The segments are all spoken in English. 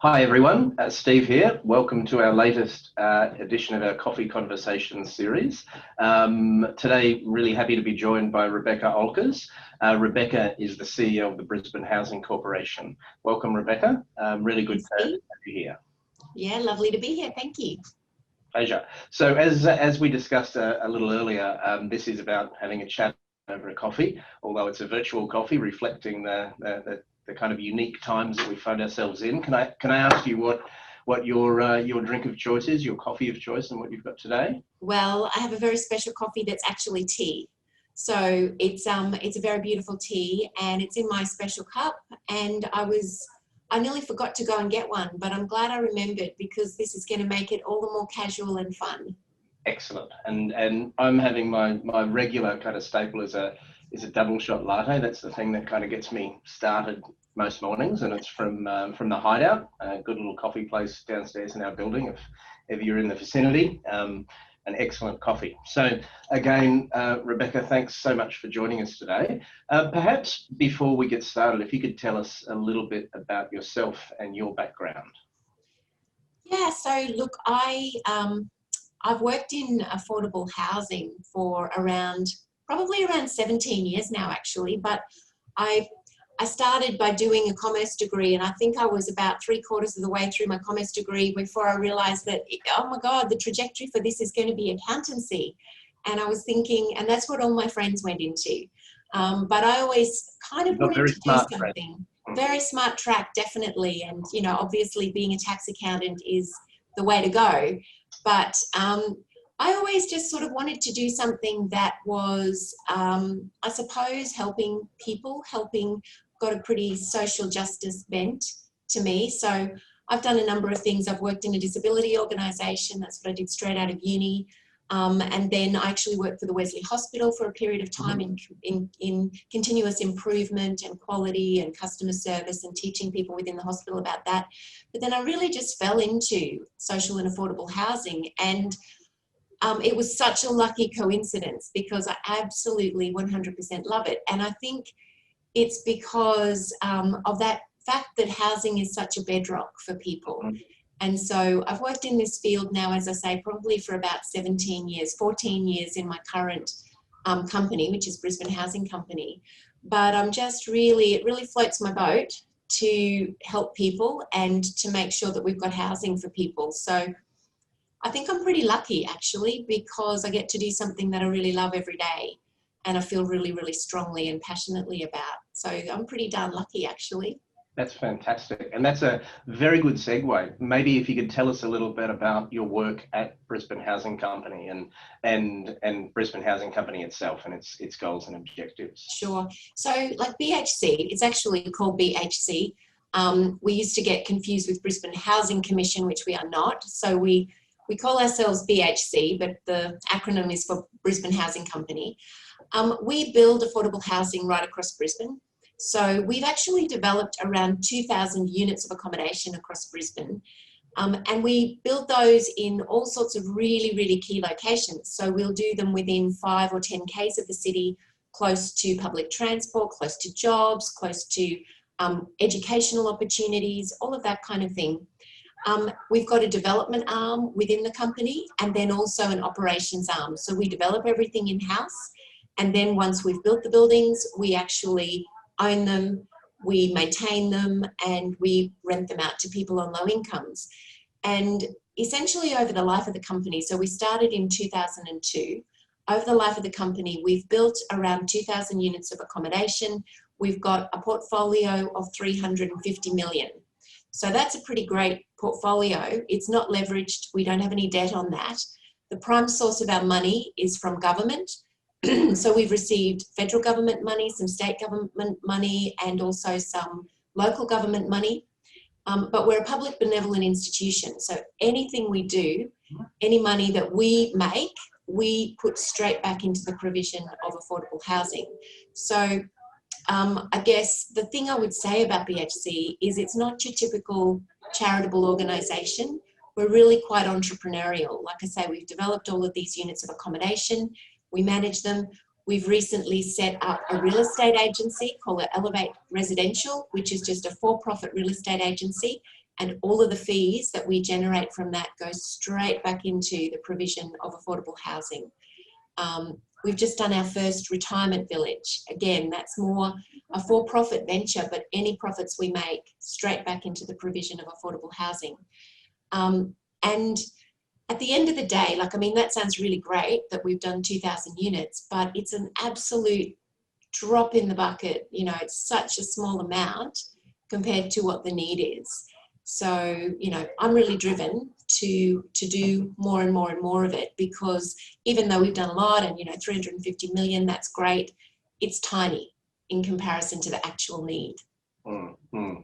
Hi everyone, Steve here. Welcome to our latest edition of our Coffee Conversations series. Today, really happy to be joined by Rebecca Oelkers. Rebecca is the CEO of the Brisbane Housing Corporation. Welcome, Rebecca. Really good to have you here. Yeah, lovely to be here. Thank you. Pleasure. So as we discussed a little earlier, this is about having a chat over a coffee, although it's a virtual coffee reflecting the kind of unique times that we find ourselves in. Can I ask you what your drink of choice is, your coffee of choice, and what you've got today? Well, I have a very special coffee that's actually tea. So it's a very beautiful tea, and it's in my special cup. And I nearly forgot to go and get one, but I'm glad I remembered because this is going to make it all the more casual and fun. Excellent. And I'm having my regular kind of staple is a double shot latte. That's the thing that kind of gets me started most mornings, and it's from the Hideout, a good little coffee place downstairs in our building if you're in the vicinity. An excellent coffee. So again, Rebecca, thanks so much for joining us today. Perhaps before we get started, if you could tell us a little bit about yourself and your background. Yeah, so look, I've worked in affordable housing for probably around 17 years now, actually, but I started by doing a commerce degree, and I think I was about 3/4 of the way through my commerce degree before I realized that, oh my God, the trajectory for this is going to be accountancy. And I was thinking, and that's what all my friends went into. But I always kind of wanted to do something. Very smart track, definitely. And, you know, obviously being a tax accountant is the way to go. But I always just sort of wanted to do something that was, I suppose, helping people, got a pretty social justice bent to me. So I've done a number of things. I've worked in a disability organisation. That's what I did straight out of uni. And then I actually worked for the Wesley Hospital for a period of time in continuous improvement and quality and customer service and teaching people within the hospital about that. But then I really just fell into social and affordable housing, and it was such a lucky coincidence because I absolutely 100% love it. And I think it's because of that fact that housing is such a bedrock for people. And so I've worked in this field now, as I say, probably for about 17 years, 14 years in my current company, which is Brisbane Housing Company. But I'm just it really floats my boat to help people and to make sure that we've got housing for people. So I think I'm pretty lucky, actually, because I get to do something that I really love every day and I feel really, really strongly and passionately about. So I'm pretty darn lucky, actually. That's fantastic. And that's a very good segue. Maybe if you could tell us a little bit about your work at Brisbane Housing Company and Brisbane Housing Company itself and its goals and objectives. Sure. So like BHC, it's actually called BHC. We used to get confused with Brisbane Housing Commission, which we are not. So we call ourselves BHC, but the acronym is for Brisbane Housing Company. We build affordable housing right across Brisbane. So we've actually developed around 2,000 units of accommodation across Brisbane. And we build those in all sorts of really, really key locations. So we'll do them within 5 or 10 k's of the city, close to public transport, close to jobs, close to educational opportunities, all of that kind of thing. We've got a development arm within the company and then also an operations arm. So we develop everything in-house. And then once we've built the buildings, we actually own them, we maintain them, and we rent them out to people on low incomes. And essentially over the life of the company, so we started in 2002, over the life of the company, we've built around 2,000 units of accommodation. We've got a portfolio of 350 million. So that's a pretty great portfolio. It's not leveraged. We don't have any debt on that. The prime source of our money is from government. So we've received federal government money, some state government money, and also some local government money. But we're a public benevolent institution. So anything we do, any money that we make, we put straight back into the provision of affordable housing. So I guess the thing I would say about BHC is it's not your typical charitable organisation. We're really quite entrepreneurial. Like I say, we've developed all of these units of accommodation. We manage them. We've recently set up a real estate agency called Elevate Residential, which is just a for-profit real estate agency. and all of the fees that we generate from that go straight back into the provision of affordable housing. We've just done our first retirement village. Again, that's more a for-profit venture, but any profits we make straight back into the provision of affordable housing. And at the end of the day, like, I mean, that sounds really great that we've done 2,000 units, but it's an absolute drop in the bucket. You know, it's such a small amount compared to what the need is. So, you know, I'm really driven to do more and more and more of it, because even though we've done a lot and, you know, 350 million, that's great, it's tiny in comparison to the actual need.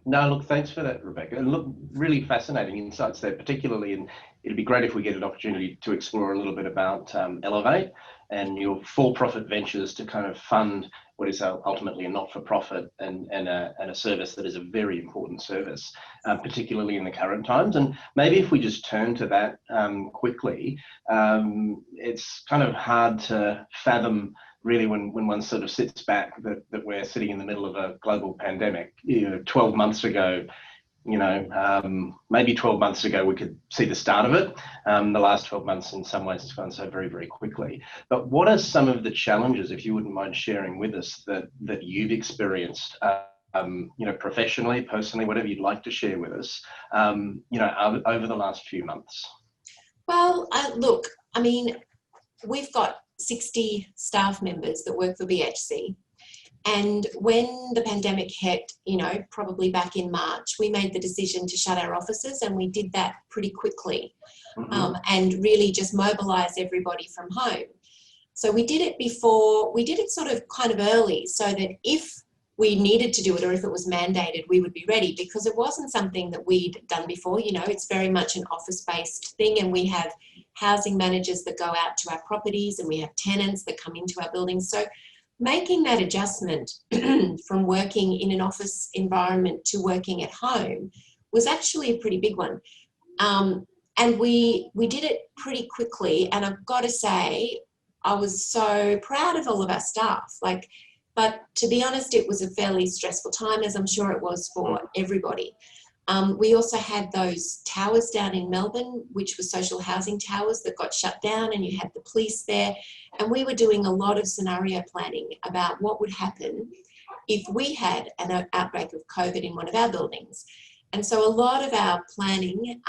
No, look, thanks for that, Rebecca. And look, really fascinating insights there, particularly, and it'd be great if we get an opportunity to explore a little bit about Elevate and your for-profit ventures to kind of fund what is ultimately a not-for-profit and a service that is a very important service, particularly in the current times. And maybe if we just turn to that quickly, it's kind of hard to fathom really when one sort of sits back that we're sitting in the middle of a global pandemic. You know, 12 months ago, you know, maybe 12 months ago we could see the start of it. The last 12 months in some ways has gone so very, very quickly. But what are some of the challenges, if you wouldn't mind sharing with us, that you've experienced, you know, professionally, personally, whatever you'd like to share with us, you know, over the last few months? Well, look, I mean, we've got 60 staff members that work for BHC. And when the pandemic hit, you know, probably back in March, we made the decision to shut our offices, and we did that pretty quickly, and really just mobilise everybody from home. So we did it sort of kind of early, so that if we needed to do it or if it was mandated, we would be ready, because it wasn't something that we'd done before. You know, it's very much an office-based thing, and we have housing managers that go out to our properties, and we have tenants that come into our buildings. So making that adjustment from working in an office environment to working at home was actually a pretty big one. And we did it pretty quickly, and I've got to say, I was so proud of all of our staff. But to be honest, it was a fairly stressful time, as I'm sure it was for everybody. We also had those towers down in Melbourne, which were social housing towers that got shut down, and you had the police there. And we were doing a lot of scenario planning about what would happen if we had an outbreak of COVID in one of our buildings. And so a lot of our planning,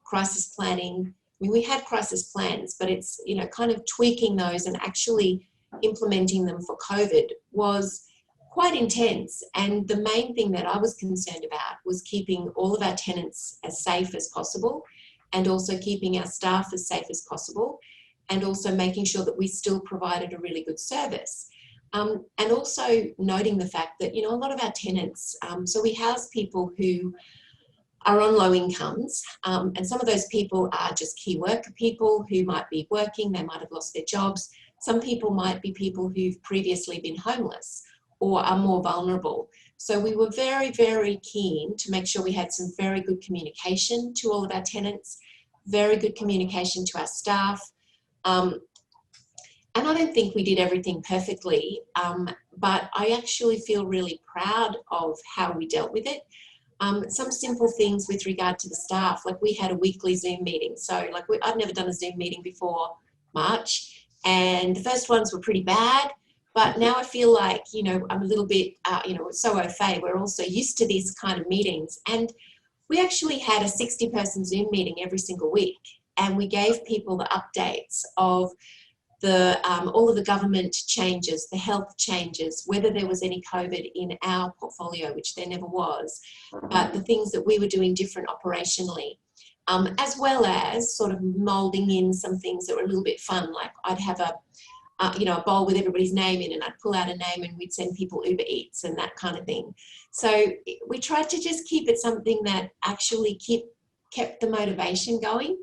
crisis planning, I mean, we had crisis plans, but it's, you know, kind of tweaking those and actually implementing them for COVID was quite intense. And the main thing that I was concerned about was keeping all of our tenants as safe as possible, and also keeping our staff as safe as possible, and also making sure that we still provided a really good service. And also noting the fact that, you know, a lot of our tenants, so we house people who are on low incomes, and some of those people are just key worker people who might be working, they might have lost their jobs. Some people might be people who've previously been homeless or are more vulnerable. So we were very, very keen to make sure we had some very good communication to all of our tenants, very good communication to our staff. And I don't think we did everything perfectly, but I actually feel really proud of how we dealt with it. Some simple things with regard to the staff, like we had a weekly Zoom meeting. So like I'd never done a Zoom meeting before March, and the first ones were pretty bad. But now I feel like, you know, I'm a little bit, you know, so au fait. We're also used to these kind of meetings. And we actually had a 60-person Zoom meeting every single week. And we gave people the updates of the all of the government changes, the health changes, whether there was any COVID in our portfolio, which there never was, but the things that we were doing different operationally, as well as sort of moulding in some things that were a little bit fun. Like I'd have a you know, a bowl with everybody's name in, and I'd pull out a name and we'd send people Uber Eats and that kind of thing. So we tried to just keep it something that actually kept the motivation going.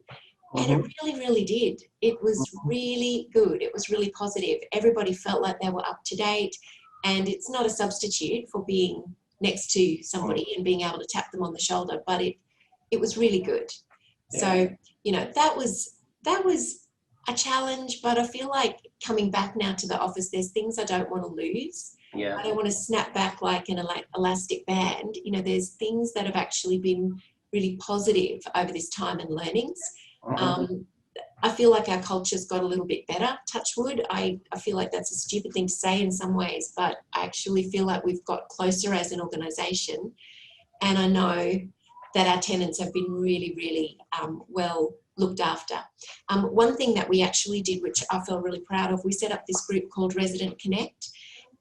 And it really, really did. It was really good. It was really positive. Everybody felt like they were up to date, and it's not a substitute for being next to somebody and being able to tap them on the shoulder, but it was really good. Yeah. So, you know, that was a challenge, but I feel like coming back now to the office, there's things I don't want to lose. Yeah. I don't want to snap back like an elastic band. You know, there's things that have actually been really positive over this time and learnings. I feel like our culture's got a little bit better, touch wood. I feel like that's a stupid thing to say in some ways, but I actually feel like we've got closer as an organisation. And I know that our tenants have been really, really well looked after. One thing that we actually did, which I felt really proud of, we set up this group called Resident Connect,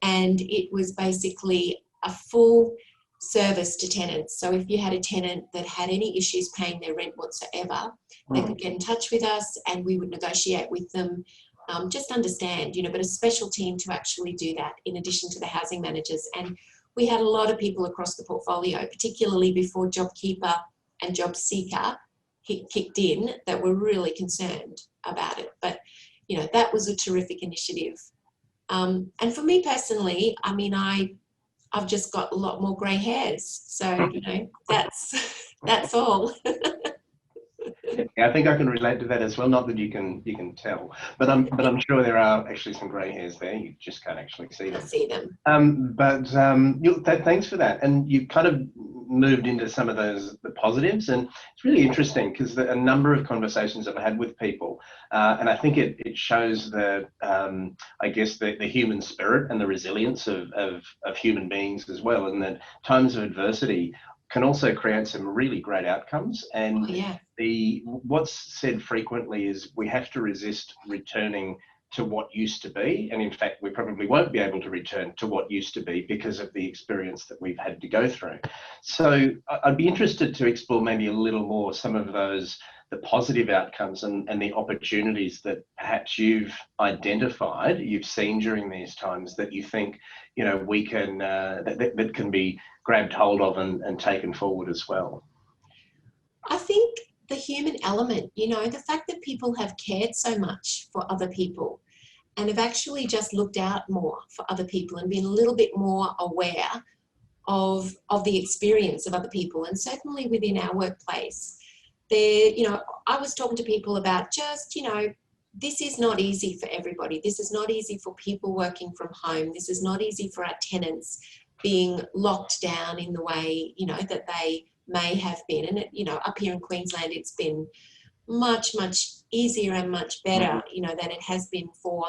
and it was basically a full service to tenants. So if you had a tenant that had any issues paying their rent whatsoever, they could get in touch with us and we would negotiate with them, just understand, but a special team to actually do that in addition to the housing managers. And we had a lot of people across the portfolio, particularly before JobKeeper and JobSeeker kicked in, that were really concerned about it. But, that was a terrific initiative. And for me personally, I mean, I've just got a lot more grey hairs. So, that's all. Yeah, I think I can relate to that as well. Not that you can tell, but I'm sure there are actually some grey hairs there. You just can't actually see them. I see them. Thanks for that. And you kind of moved into some of the positives, and it's really interesting because a number of conversations I've had with people, and I think it shows the human spirit and the resilience of human beings as well, and that times of adversity can also create some really great outcomes. And what's said frequently is we have to resist returning to what used to be. And in fact, we probably won't be able to return to what used to be because of the experience that we've had to go through. So I'd be interested to explore maybe a little more some of the positive outcomes and the opportunities that perhaps you've identified, you've seen during these times that you think, we can, that can be grabbed hold of and taken forward as well. I think the human element, the fact that people have cared so much for other people and have actually just looked out more for other people and been a little bit more aware of the experience of other people. And certainly within our workplace, I was talking to people about just, this is not easy for everybody. This is not easy for people working from home. This is not easy for our tenants being locked down in the way, that they may have been. And, up here in Queensland, it's been much, much easier and much better, than it has been for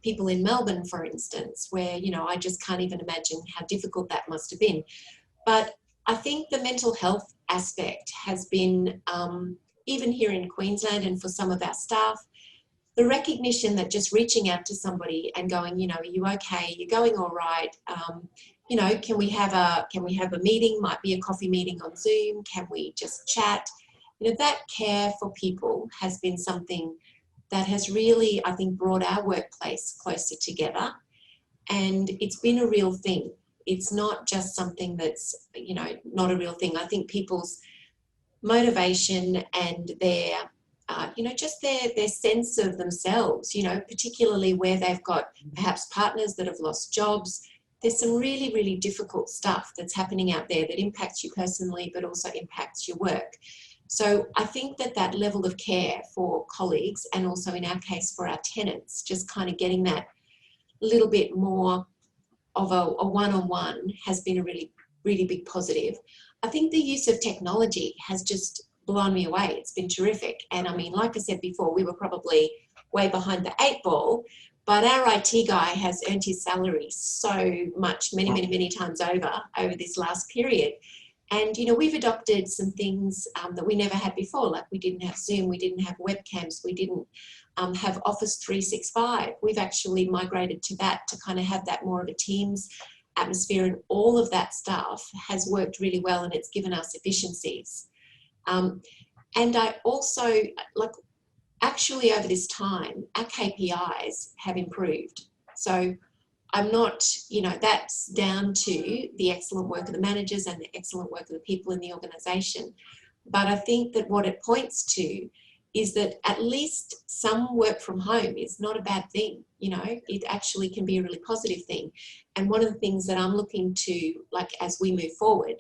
people in Melbourne, for instance, where, I just can't even imagine how difficult that must have been. But I think the mental health aspect has been, even here in Queensland and for some of our staff, the recognition that just reaching out to somebody and going, are you okay? You're going all right? Can we have a meeting? Might be a coffee meeting on Zoom. Can we just chat? That care for people has been something that has really, I think, brought our workplace closer together. And it's been a real thing. It's not just something that's, not a real thing. I think people's motivation and their, just their sense of themselves, particularly where they've got perhaps partners that have lost jobs. There's some really, really difficult stuff that's happening out there that impacts you personally, but also impacts your work. So I think that level of care for colleagues, and also in our case for our tenants, just kind of getting that little bit more of a one-on-one has been a really, really big positive. I think the use of technology has just blown me away. It's been terrific. And I mean, like I said before, we were probably way behind the 8 ball, but our IT guy has earned his salary so much, many, many, many times over this last period. And, we've adopted some things that we never had before, like we didn't have Zoom, we didn't have webcams, we didn't have Office 365. We've actually migrated to that to kind of have that more of a Teams atmosphere, and all of that stuff has worked really well, and it's given us efficiencies. And I also, actually over this time, our KPIs have improved. So I'm not, that's down to the excellent work of the managers and the excellent work of the people in the organisation. But I think that what it points to is that at least some work from home is not a bad thing. It actually can be a really positive thing. And one of the things that I'm looking to, as we move forward,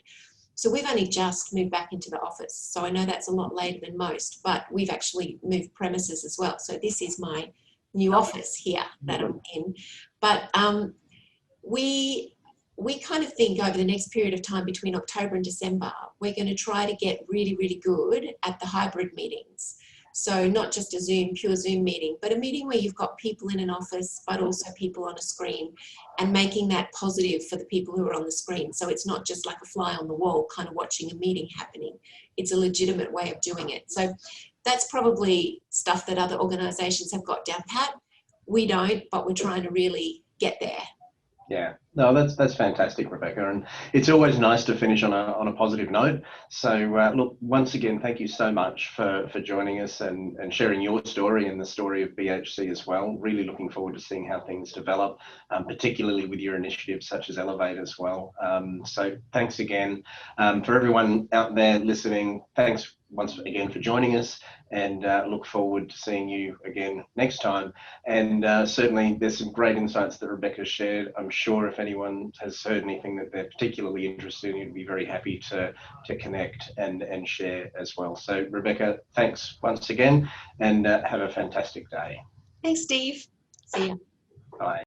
so we've only just moved back into the office. So I know that's a lot later than most, but we've actually moved premises as well. So this is my new office here that I'm in. But we we kind of think over the next period of time between October and December, we're going to try to get really, really good at the hybrid meetings. So not just a pure Zoom meeting, but a meeting where you've got people in an office, but also people on a screen, and making that positive for the people who are on the screen. So it's not just like a fly on the wall kind of watching a meeting happening. It's a legitimate way of doing it. So that's probably stuff that other organisations have got down pat. We don't, but we're trying to really get there. Yeah, no, that's fantastic, Rebecca, and it's always nice to finish on a positive note. So look, once again, thank you so much for joining us and sharing your story and the story of BHC as well. Really looking forward to seeing how things develop, particularly with your initiatives such as Elevate as well. So thanks again. For everyone out there listening, thanks once again for joining us, and look forward to seeing you again next time. And certainly there's some great insights that Rebecca shared. I'm sure if anyone has heard anything that they're particularly interested in, you'd be very happy to connect and share as well. So Rebecca, thanks once again, and have a fantastic day. Thanks, Steve. See you. Bye.